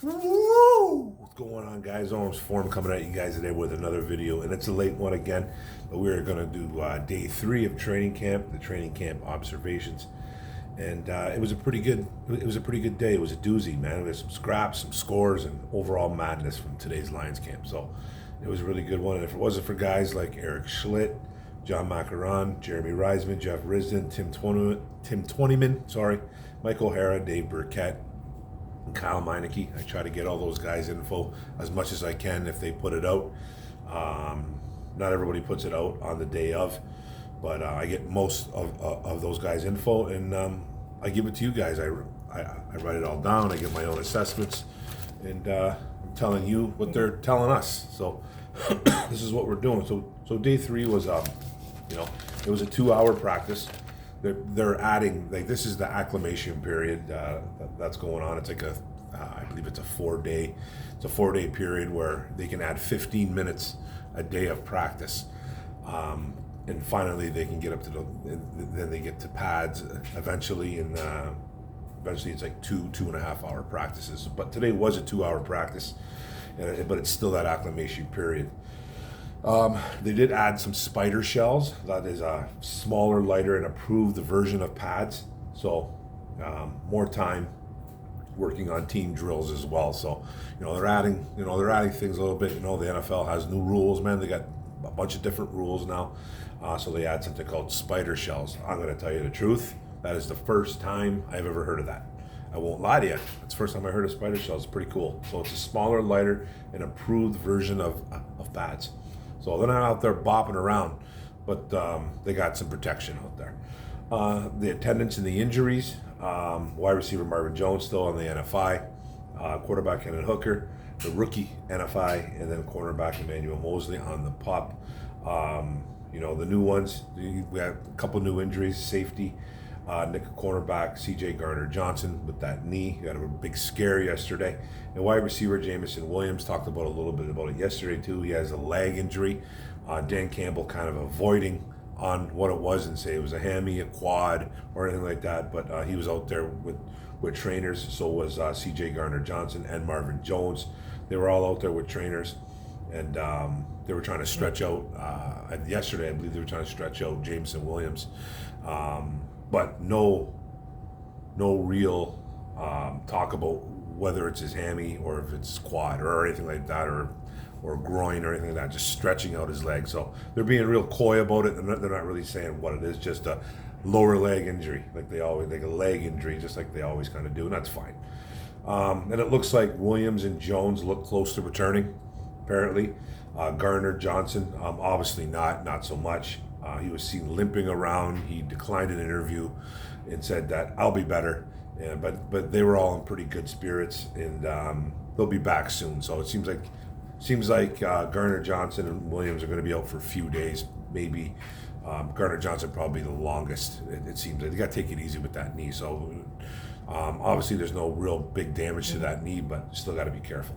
Woo! What's going on, guys? Arms Form coming at you guys today with another video, and it's a late one again. But we're going to do day 3 of training camp, the training camp observations, and it was a pretty good. It was a pretty good day. It was a doozy, man. We had some scraps, some scores, and overall madness from today's Lions camp. So it was a really good one. And if it wasn't for guys like Eric Schlitt, John Macaron, Jeremy Reisman, Jeff Risden, Tim Twentyman, Mike O'Hara, Dave Burkett, and Kyle Meineke. I try to get all those guys' info as much as I can if they put it out. Not everybody puts it out on the day of, but I get most of those guys' info, and I give it to you guys. I write it all down. I get my own assessments, and I'm telling you what they're telling us. So this is what we're doing. So day 3 was it was a 2-hour practice. They're adding, like, this is the acclimation period that's going on. It's like I believe it's a 4-day period where they can add 15 minutes a day of practice, and finally they can get up to then they get to pads eventually, and eventually it's like 2.5 hour practices. But today was a 2-hour practice, but it's still that acclimation period. They did add some spider shells. That is a smaller, lighter, and improved version of pads. So more time working on team drills as well. So they're adding things a little bit. The NFL has new rules, man. They got a bunch of different rules now. So they add something called spider shells. I'm going to tell you the truth. That is the first time I've ever heard of that. I won't lie to you. It's the first time I heard of spider shells. It's pretty cool. So it's a smaller, lighter, and improved version of pads. So they're not out there bopping around, but they got some protection out there. The attendance and the injuries, wide receiver Marvin Jones still on the NFI, quarterback Hendon Hooker, the rookie NFI, and then cornerback Emmanuel Mosley on the PUP. The new ones, we had a couple new injuries, safety, nickel cornerback CJ Gardner-Johnson with that knee. He had a big scare yesterday. And wide receiver Jameson Williams, talked about a little bit about it yesterday too. He has a leg injury. Dan Campbell kind of avoiding on what it was and say it was a hammy, a quad, or anything like that. But he was out there with trainers. So was CJ Gardner-Johnson and Marvin Jones. They were all out there with trainers, and they were trying to stretch out. Yesterday, I believe they were trying to stretch out Jameson Williams. But no real talk about whether it's his hammy or if it's quad or anything like that, or groin or anything like that, just stretching out his leg. So they're being real coy about it. They're not really saying what it is, just a lower leg injury, like a leg injury, just like they always kind of do, and that's fine. And it looks like Williams and Jones look close to returning, apparently. Gardner-Johnson, obviously not so much. He was seen limping around. He declined an interview and said that I'll be better. Yeah, but they were all in pretty good spirits, and they'll be back soon. So it seems like Gardner-Johnson and Williams are going to be out for a few days, maybe. Gardner-Johnson probably the longest. It seems like they got to take it easy with that knee. So obviously there's no real big damage to that knee, but still got to be careful.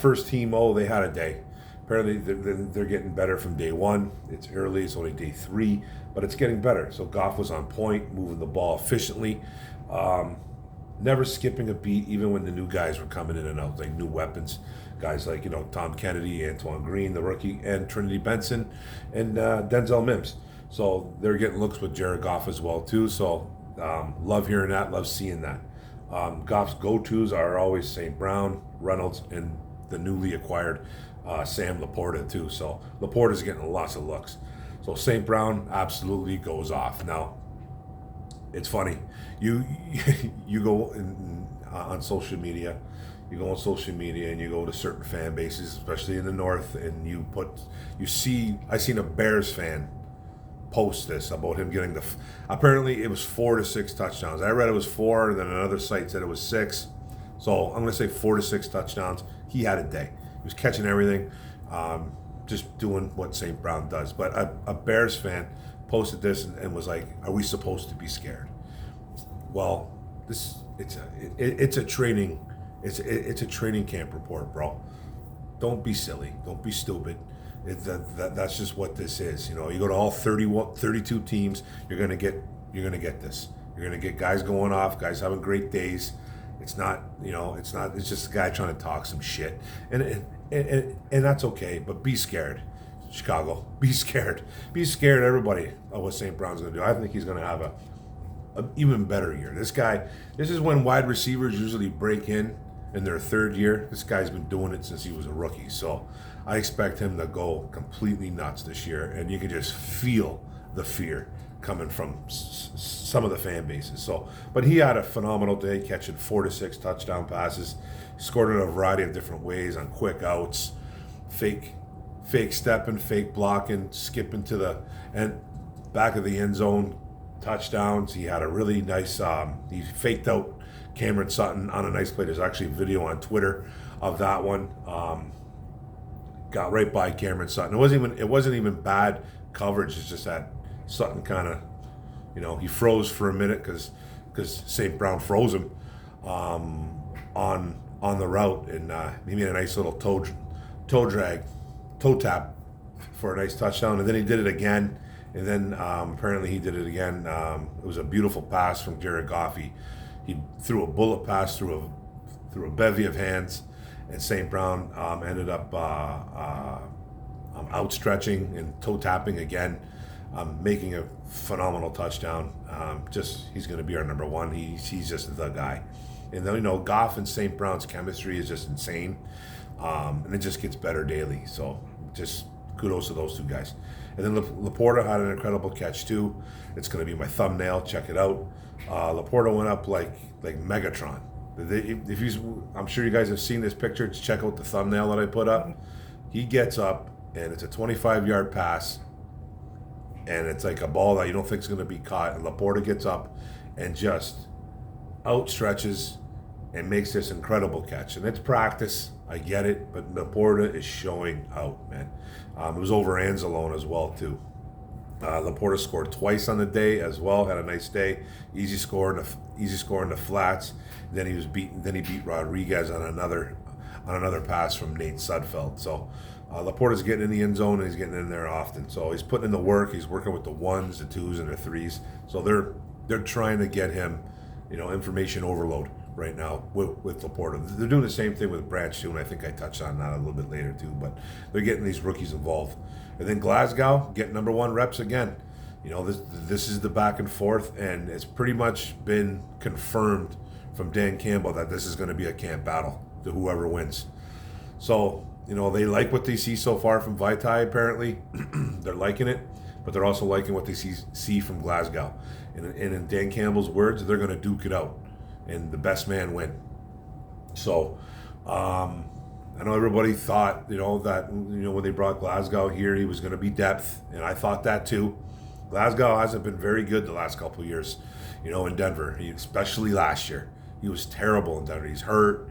First team, they had a day. Apparently they're getting better from day 1. It's early, it's only day 3, but it's getting better. So Goff was on point, moving the ball efficiently, never skipping a beat, even when the new guys were coming in and out, like new weapons, guys like Tom Kennedy, Antoine Green, the rookie, and Trinity Benson, and Denzel Mims. So they're getting looks with Jared Goff as well too. So love hearing that, love seeing that. Goff's go-tos are always St. Brown, Reynolds, and the newly acquired Sam Laporta too. So Laporta's getting lots of looks. So St. Brown absolutely goes off. Now, it's funny. You go on social media. You go on social media and you go to certain fan bases, especially in the north, and I seen a Bears fan post this about him getting apparently it was 4 to 6 touchdowns. I read it was 4, then another site said it was 6. So I'm going to say 4 to 6 touchdowns. He had a day. He was catching everything, just doing what St. Brown does. But a Bears fan posted this and was like, "Are we supposed to be scared?" Well, it's a training camp report, bro. Don't be silly. Don't be stupid. That's just what this is. You go to all 32 teams. You're gonna get this. You're gonna get guys going off, guys having great days, It's not, it's not. It's just a guy trying to talk some shit, and that's okay. But be scared, Chicago. Be scared. Be scared, everybody, of what St. Brown's going to do. I think he's going to have a even better year. This guy. This is when wide receivers usually break in their third year. This guy's been doing it since he was a rookie. So I expect him to go completely nuts this year, and you can just feel the fear coming from some of the fan bases. So, but he had a phenomenal day, catching 4 to 6 touchdown passes. He scored in a variety of different ways on quick outs, fake stepping, fake blocking, skipping to the back of the end zone touchdowns. He had a really nice. He faked out Cameron Sutton on a nice play. There's actually a video on Twitter of that one. Got right by Cameron Sutton. It wasn't even bad coverage. It's just that Sutton kind of, he froze for a minute because St. Brown froze him on the route, and he made a nice little toe tap for a nice touchdown, and then he did it again, and then apparently he did it again. It was a beautiful pass from Jared Goff. He threw a bullet pass through a bevy of hands, and St. Brown ended up outstretching and toe tapping again, making a phenomenal touchdown. He's going to be our number one. He's just the guy. And then, Goff and St. Brown's chemistry is just insane, and it just gets better daily. So just kudos to those two guys. And then Laporta had an incredible catch too. It's going to be my thumbnail. Check it out. Laporta went up like Megatron. I'm sure you guys have seen this picture. Just check out the thumbnail that I put up. He gets up, and it's a 25-yard pass, and it's like a ball that you don't think is going to be caught. And Laporta gets up and just outstretches and makes this incredible catch. And it's practice, I get it, but Laporta is showing out, man. It was over Anzalone as well too. Laporta scored twice on the day as well. Had a nice day. Easy score in the flats. Then he beat Rodriguez on another pass from Nate Sudfeld. So Laporta's getting in the end zone, and he's getting in there often. So he's putting in the work. He's working with the 1s, the 2s, and the 3s. So they're trying to get him, information overload right now with Laporta. They're doing the same thing with Branch too, and I think I touched on that a little bit later too. But they're getting these rookies involved. And then Glasgow getting number 1 reps again. This is the back and forth, and it's pretty much been confirmed from Dan Campbell that this is going to be a camp battle to whoever wins. So, they like what they see so far from Vaitai, apparently. They're liking it, but they're also liking what they see from Glasgow. And in Dan Campbell's words, they're going to duke it out, and the best man win. So, I know everybody thought, that, when they brought Glasgow here, he was going to be depth, and I thought that too. Glasgow hasn't been very good the last couple of years, in Denver, especially last year. He was terrible in Denver. He's hurt,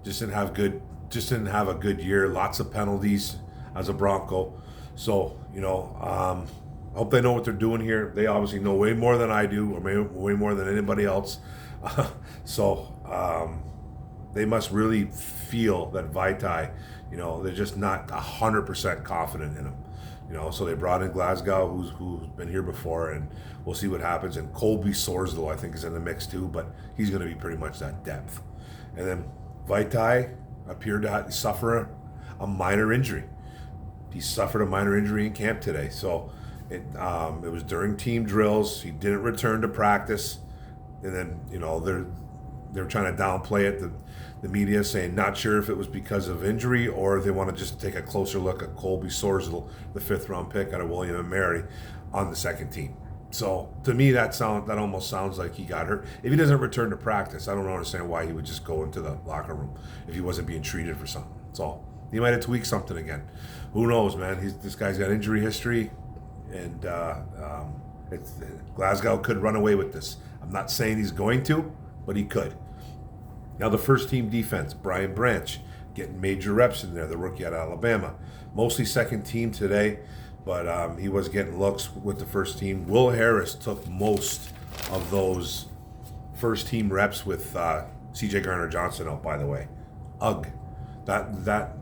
just didn't have a good year. Lots of penalties as a Bronco. So, I hope they know what they're doing here. They obviously know way more than I do, or way more than anybody else. They must really feel that Vaitai, they're just not 100% confident in him. So they brought in Glasgow, who's been here before, and we'll see what happens. And Colby Sorslow, I think, is in the mix too, but he's going to be pretty much that depth. And then Vaitai appeared to suffer a minor injury. He suffered a minor injury in camp today, so it was during team drills. He didn't return to practice, and then they're trying to downplay it. The media saying not sure if it was because of injury or they want to just take a closer look at Colby Sorslow, the 5th-round pick out of William & Mary, on the second team. So to me, that almost sounds like he got hurt. If he doesn't return to practice, I don't understand why he would just go into the locker room if he wasn't being treated for something. So he might have tweaked something again. Who knows, man? This guy's got injury history, and Glasgow could run away with this. I'm not saying he's going to, but he could. Now the first team defense, Brian Branch, getting major reps in there, the rookie out of Alabama. Mostly second team today, but he was getting looks with the first team. Will Harris took most of those first team reps with CJ Gardner-Johnson out, by the way. Ugh. That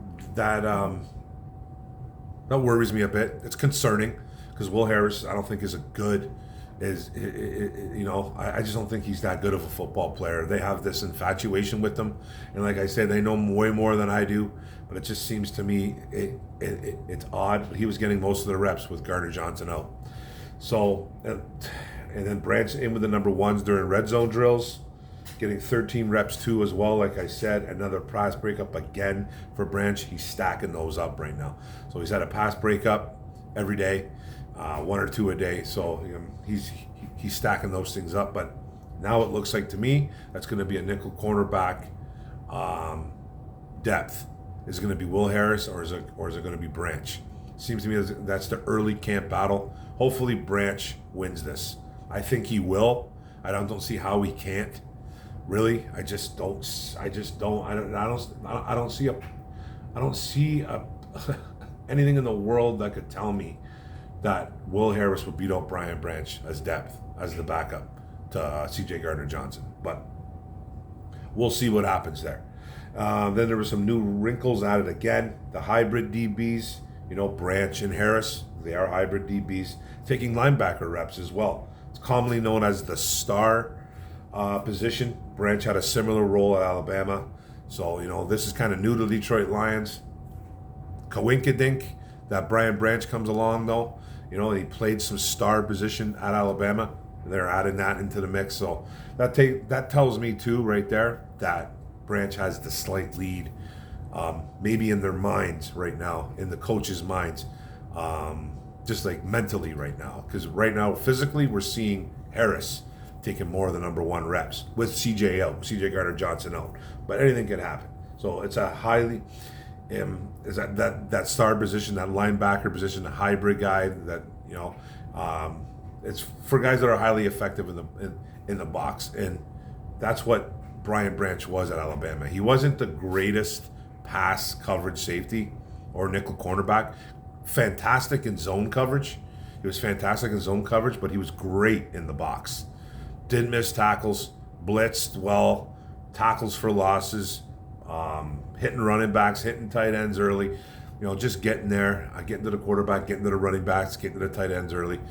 worries me a bit. It's concerning because Will Harris, I don't think, is a good I just don't think he's that good of a football player. They have this infatuation with him, and like I said, they know him way more than I do. But it just seems to me it's odd. He was getting most of the reps with Gardner-Johnson out. So, and then Branch in with the number ones during red zone drills, getting 13 reps too as well. Like I said, another pass breakup again for Branch. He's stacking those up right now. So he's had a pass breakup every day, one or two a day. So he's stacking those things up. But now it looks like to me that's going to be a nickel cornerback depth. Is it going to be Will Harris or is it going to be Branch? Seems to me that's the early camp battle. Hopefully Branch wins this. I think he will. I don't see how he can't. Really, I don't see anything in the world that could tell me that Will Harris would beat out Brian Branch as depth, as the backup to CJ Gardner-Johnson. But we'll see what happens there. Then there were some new wrinkles added again. The hybrid DBs, Branch and Harris, they are hybrid DBs, taking linebacker reps as well. It's commonly known as the star position. Branch had a similar role at Alabama. So, this is kind of new to Detroit Lions. Coinkydink that Brian Branch comes along, though. He played some star position at Alabama. They're adding that into the mix. So that tells me, too, right there, that Branch has the slight lead, maybe in their minds right now, in the coaches' minds, just like mentally right now. Because right now, physically, we're seeing Harris taking more of the number one reps with CJ Gardner-Johnson out. But anything can happen. So it's a highly, is that star position, that linebacker position, the hybrid guy that, it's for guys that are highly effective in the box. And that's what Brian Branch was at Alabama. He wasn't the greatest pass coverage safety or nickel cornerback. Fantastic in zone coverage. He was fantastic in zone coverage, but he was great in the box. Didn't miss tackles, blitzed well, tackles for losses, hitting running backs, hitting tight ends early. Just getting there, getting to the quarterback, getting to the running backs, getting to the tight ends early.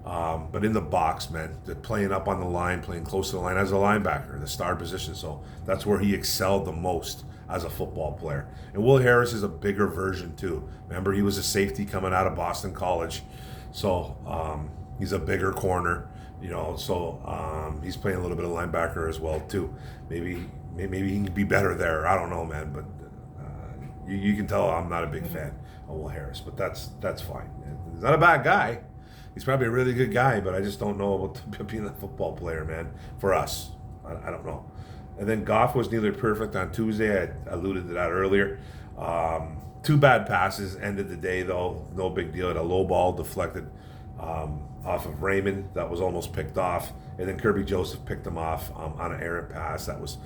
But in the box, man, playing up on the line, playing close to the line as a linebacker, the star position. So that's where he excelled the most as a football player. And Will Harris is a bigger version too. Remember, he was a safety coming out of Boston College. So he's a bigger corner, so he's playing a little bit of linebacker as well too. Maybe he can be better there. I don't know, man, but you can tell I'm not a big fan of Will Harris, but that's fine. He's not a bad guy. He's probably a really good guy, but I just don't know about being a football player, man, for us. I don't know. And then Goff was nearly perfect on Tuesday. I alluded to that earlier. Two bad passes ended the day, though. No big deal. A low ball deflected off of Raymond that was almost picked off, and then Kirby Joseph picked him off on an errant pass that was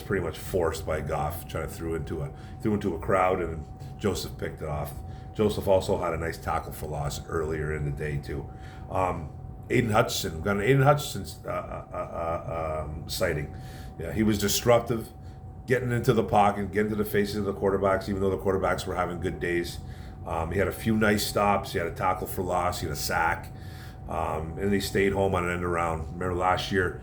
pretty much forced by Goff, trying to threw into a crowd, and Joseph picked it off. Joseph also had a nice tackle for loss earlier in the day too. Aiden Hutchinson, we've got an Aiden Hutchinson sighting. Yeah, he was disruptive, getting into the pocket, getting to the faces of the quarterbacks, even though the quarterbacks were having good days. He had a few nice stops. He had a tackle for loss. He had a sack. And he stayed home on an end around. Remember last year,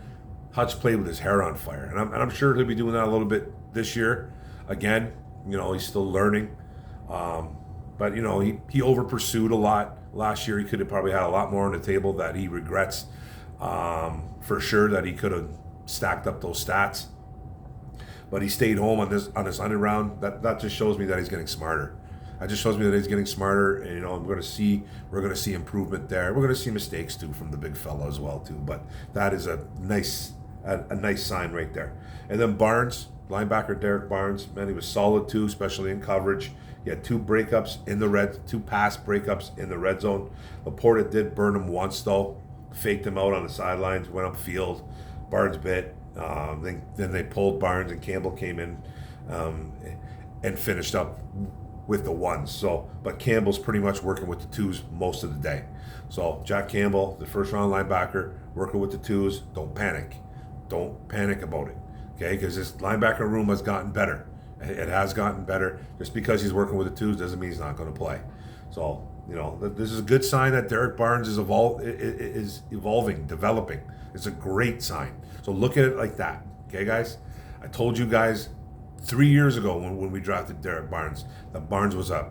Hutch played with his hair on fire. And I'm sure he'll be doing that a little bit this year. Again, he's still learning. But, he over-pursued a lot. Last year, he could have probably had a lot more on the table that he regrets for sure, that he could have stacked up those stats. But he stayed home on this end around. That just shows me that he's getting smarter. That just shows me that he's getting smarter, and we're going to see improvement there. We're going to see mistakes too from the big fella as well too. But that is a nice sign right there. And then Barnes, linebacker Derek Barnes, man, he was solid too, especially in coverage. He had two pass breakups in the red zone. Laporta did burn him once though, faked him out on the sidelines, went upfield. Barnes bit. Then they pulled Barnes, and Campbell came in and finished up with the ones. So, but Campbell's pretty much working with the twos most of the day. So Jack Campbell, the first round linebacker, working with the twos. Don't panic about it, okay? Because this linebacker room has gotten better. It has gotten better. Just because he's working with the twos doesn't mean he's not going to play. So This is a good sign that Derek Barnes is evolving, developing. It's a great sign. So look at it like that, okay, guys? I told you guys 3 years ago when we drafted Derek Barnes that Barnes was a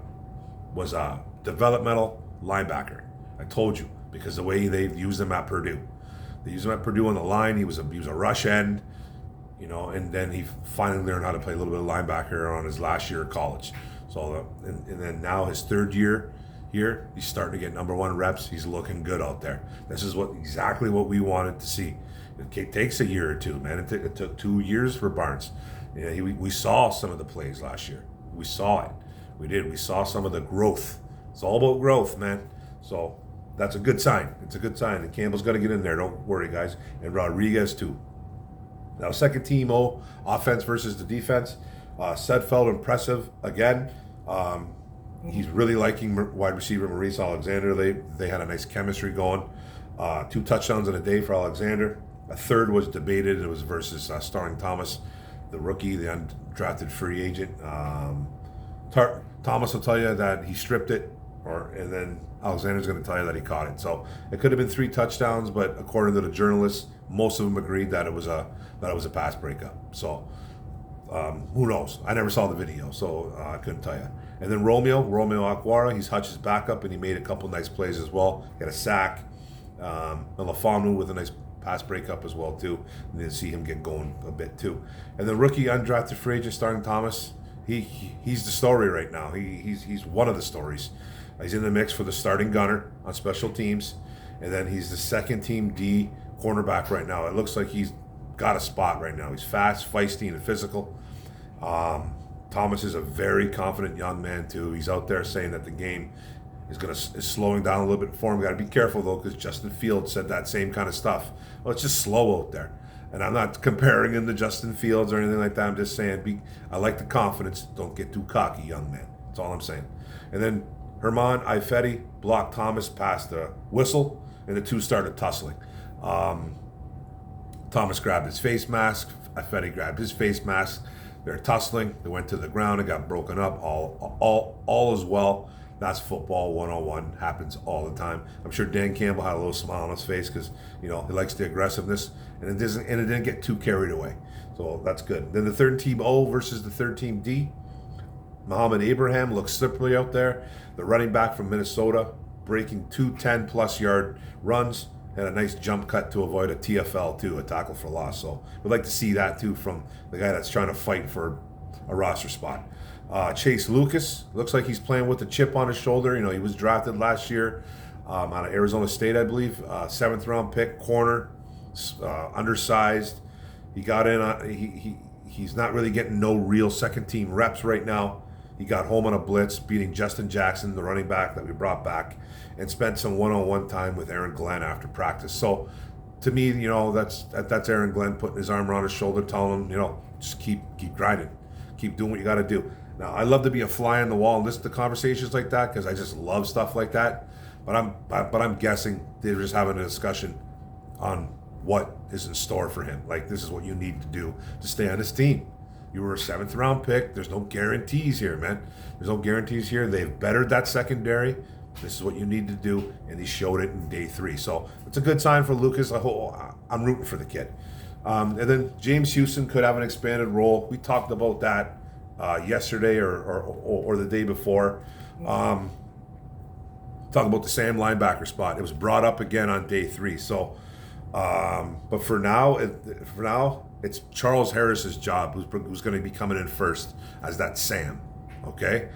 developmental linebacker. I told you because the way they used him at Purdue. They used him at Purdue on the line. He was a rush end, and then he finally learned how to play a little bit of linebacker on his last year of college. So and then now his third year here, he's starting to get number one reps. He's looking good out there. This is exactly what we wanted to see. It takes a year or two, man. It took 2 years for Barnes. We saw some of the plays last year. We saw it. We did. We saw some of the growth. It's all about growth, man. So that's a good sign. It's a good sign. And Campbell's got to get in there. Don't worry, guys. And Rodriguez, too. Now, second team offense versus the defense. Sudfeld, impressive again. He's really liking wide receiver Maurice Alexander. They had a nice chemistry going. 2 touchdowns in a day for Alexander. A third was debated. It was versus Starling Thomas, the rookie, the undrafted free agent. Thomas will tell you that he stripped it, and then Alexander's going to tell you that he caught it. So it could have been 3 touchdowns, but according to the journalists, most of them agreed that it was a pass breakup. So who knows? I never saw the video, so I couldn't tell you. And then Romeo Aquara, he's Hutch's backup, and he made a couple nice plays as well. He had a sack. And LaFamu with a nice pass breakup as well too. And then see him get going a bit too. And the rookie undrafted free agent Starling Thomas, he's the story right now. He's one of the stories. He's in the mix for the starting gunner on special teams, and then he's the second team D cornerback right now. It looks like he's got a spot right now. He's fast, feisty, and physical. Thomas is a very confident young man too. He's out there saying that the game is slowing down a little bit for him. Got to be careful though, because Justin Fields said that same kind of stuff. Well, it's just slow out there. And I'm not comparing him to Justin Fields or anything like that. I'm just saying, I like the confidence. Don't get too cocky, young man. That's all I'm saying. And then Herman Ifedi blocked Thomas past the whistle, and the two started tussling. Thomas grabbed his face mask. Ifedi grabbed his face mask. They're tussling. They went to the ground. It got broken up. All is well. That's football 101. Happens all the time. I'm sure Dan Campbell had a little smile on his face because he likes the aggressiveness, and it didn't get too carried away. So that's good. Then the third team O versus the third team D. Muhammad Abraham looks slippery out there. The running back from Minnesota, breaking 2 10-plus yard runs, and a nice jump cut to avoid a TFL too, a tackle for loss. So we'd like to see that too from the guy that's trying to fight for a roster spot. Chase Lucas looks like he's playing with a chip on his shoulder. He was drafted last year out of Arizona State, I believe. 7th round pick, corner, undersized. He got in. He's not really getting no real second team reps right now. He got home on a blitz, beating Justin Jackson, the running back that we brought back, and spent some one-on-one time with Aaron Glenn after practice. So, to me, that's Aaron Glenn putting his arm around his shoulder, telling him, just keep grinding, keep doing what you got to do. Now, I love to be a fly on the wall and listen to conversations like that because I just love stuff like that. But I'm guessing they're just having a discussion on what is in store for him. Like, this is what you need to do to stay on this team. You were a 7th round pick. There's no guarantees here, man. There's no guarantees here. They've bettered that secondary. This is what you need to do, and he showed it in day 3. So it's a good sign for Lucas. I'm rooting for the kid. And then James Houston could have an expanded role. We talked about that yesterday or the day before. Talk about the Sam linebacker spot. It was brought up again on day 3. So, but for now, it's Charles Harris's job, who's going to be coming in first as that Sam. Okay,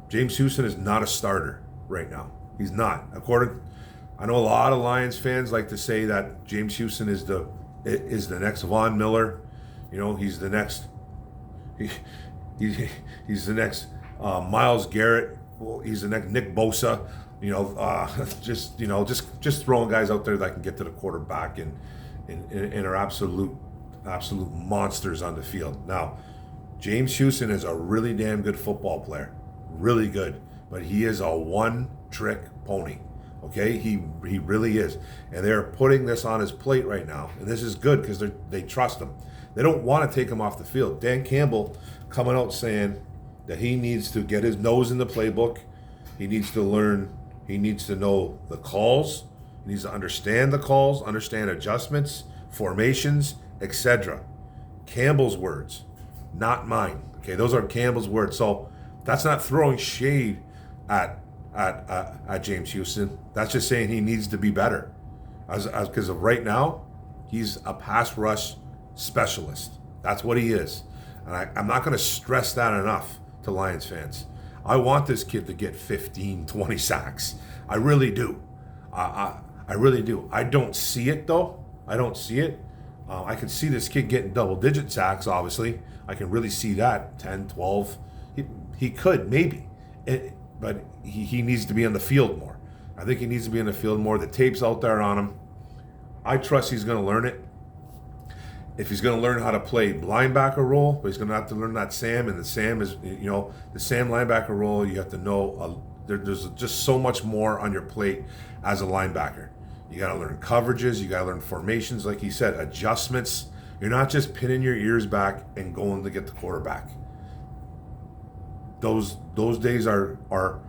James Houston is not a starter right now. He's not. I know a lot of Lions fans like to say that James Houston is the next Von Miller. He's the next. He's the next Myles Garrett. Well, he's the next Nick Bosa. Just throwing guys out there that can get to the quarterback and are absolute monsters on the field. Now, James Houston is a really damn good football player, really good, but he is a one-trick pony. Okay, he really is, and they're putting this on his plate right now, and this is good because they trust him. They don't want to take him off the field. Dan Campbell coming out saying that he needs to get his nose in the playbook. He needs to learn. He needs to know the calls. He needs to understand the calls, understand adjustments, formations, etc. Campbell's words, not mine. Okay, those are Campbell's words. So that's not throwing shade at James Houston. That's just saying he needs to be better. Because of right now, he's a pass rush specialist. That's what he is. And I'm not going to stress that enough to Lions fans. I want this kid to get 15, 20 sacks. I really do. I really do. I don't see it, though. I don't see it. I can see this kid getting double-digit sacks, obviously. I can really see that, 10, 12. He could, maybe. But he needs to be on the field more. I think he needs to be on the field more. The tape's out there on him. I trust he's going to learn it. If he's going to learn how to play linebacker role, but he's going to have to learn that Sam, and the Sam is, the Sam linebacker role, you have to know there's just so much more on your plate as a linebacker. You got to learn coverages, you got to learn formations, like he said, adjustments. You're not just pinning your ears back and going to get the quarterback. Those days are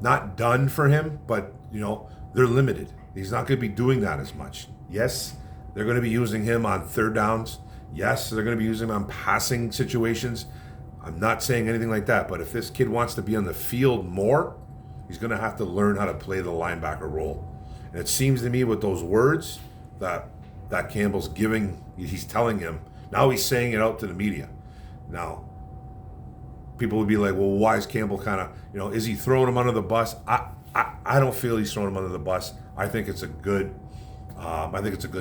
not done for him, but they're limited. He's not going to be doing that as much. Yes, they're going to be using him on third downs. Yes, they're going to be using him on passing situations. I'm not saying anything like that, but if this kid wants to be on the field more, he's going to have to learn how to play the linebacker role. And it seems to me with those words that Campbell's giving, he's telling him, now he's saying it out to the media. Now, people would be like, well, why is Campbell kind of, is he throwing him under the bus? I don't feel he's throwing him under the bus. I think it's a good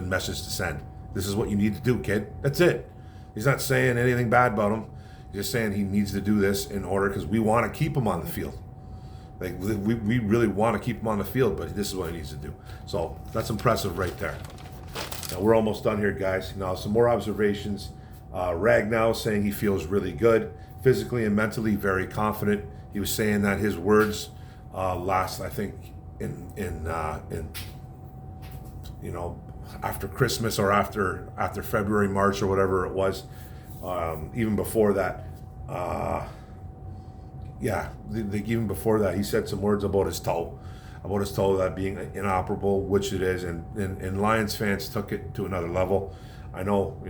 message to send. This is what you need to do, kid. That's it. He's not saying anything bad about him. He's just saying he needs to do this in order because we want to keep him on the field. Like we really want to keep him on the field, but this is what he needs to do. So that's impressive right there. Now we're almost done here, guys. Now some more observations. Ragnow saying he feels really good, physically and mentally very confident. He was saying that his words last, I think, in after Christmas or after February, March or whatever it was, even before that. Even before that, he said some words about his toe that being inoperable, which it is, and Lions fans took it to another level. I know,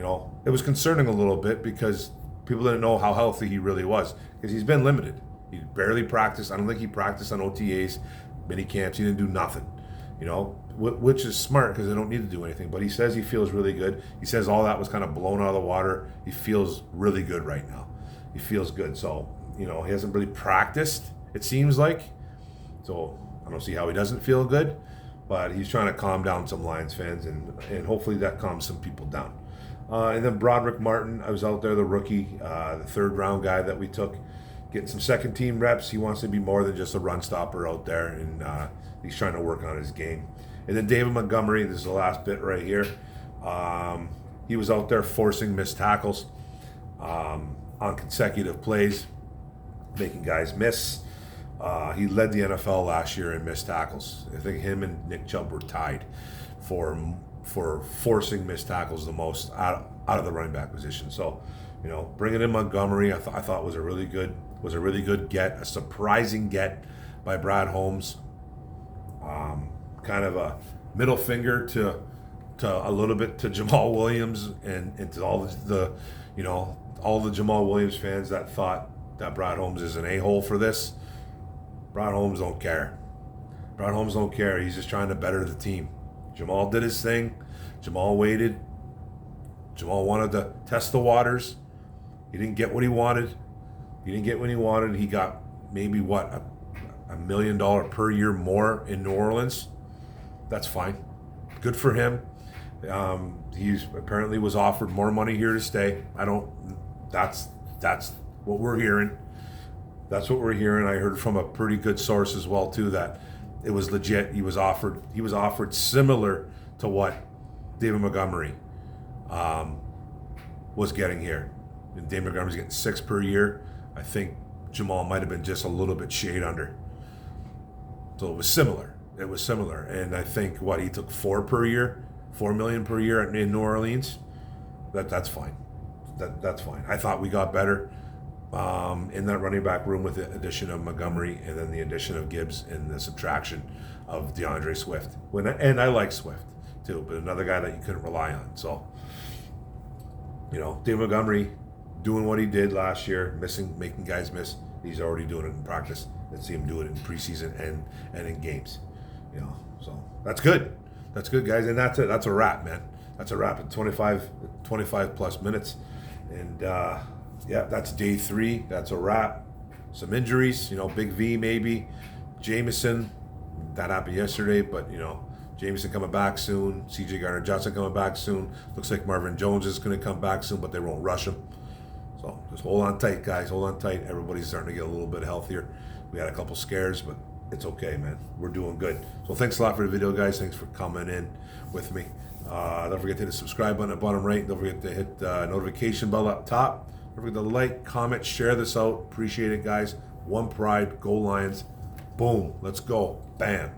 it was concerning a little bit because people didn't know how healthy he really was because he's been limited. He barely practiced. I don't think he practiced on OTAs, mini camps. He didn't do nothing, which is smart because they don't need to do anything. But he says he feels really good. He says all that was kind of blown out of the water. He feels really good right now. He feels good. So, he hasn't really practiced, it seems like. So I don't see how he doesn't feel good. But he's trying to calm down some Lions fans, and hopefully that calms some people down. And then Broderick Martin, I was out there, the rookie, the third round guy that we took, getting some second team reps. He wants to be more than just a run stopper out there, and he's trying to work on his game. And then David Montgomery, this is the last bit right here. He was out there forcing missed tackles on consecutive plays, making guys miss. He led the NFL last year in missed tackles. I think him and Nick Chubb were tied for forcing missed tackles the most out of the running back position. So, bringing in Montgomery, I thought was a really good get, a surprising get by Brad Holmes. Kind of a middle finger to a little bit to Jamal Williams and to all the Jamal Williams fans that thought that Brad Holmes is an a-hole for this. Brad Holmes don't care. Brad Holmes don't care. He's just trying to better the team. Jamal did his thing. Jamal waited. Jamal wanted to test the waters. He didn't get what he wanted. He got maybe $1 million per year more in New Orleans. That's fine. Good for him. He's apparently was offered more money here to stay. That's what we're hearing. That's what we're hearing. I heard from a pretty good source as well too that it was legit. He was offered similar to what David Montgomery was getting here. And David Montgomery's getting $6 per year. I think Jamal might have been just a little bit shade under. So it was similar. And I think he took $4 million per year in New Orleans. That's fine. That's fine. I thought we got better. in that running back room with the addition of Montgomery and then the addition of Gibbs and the subtraction of DeAndre Swift. And I like Swift too, but another guy that you couldn't rely on. So, Dave Montgomery doing what he did last year, making guys miss. He's already doing it in practice. Let's see him do it in preseason and in games. So that's good. That's good, guys. And that's it. That's a wrap, man. That's a wrap at 25 plus minutes. And that's day 3. That's a wrap. Some injuries, Big V maybe. Jameson, that happened yesterday, but Jameson coming back soon. CJ Gardner-Johnson coming back soon. Looks like Marvin Jones is going to come back soon, but they won't rush him. So just hold on tight, guys. Hold on tight. Everybody's starting to get a little bit healthier. We had a couple scares, but it's okay, man. We're doing good. So thanks a lot for the video, guys. Thanks for coming in with me. Don't forget to hit the subscribe button at the bottom right. Don't forget to hit the notification bell up top. Don't forget to like, comment, share this out. Appreciate it, guys. One pride. Go Lions. Boom. Let's go. Bam.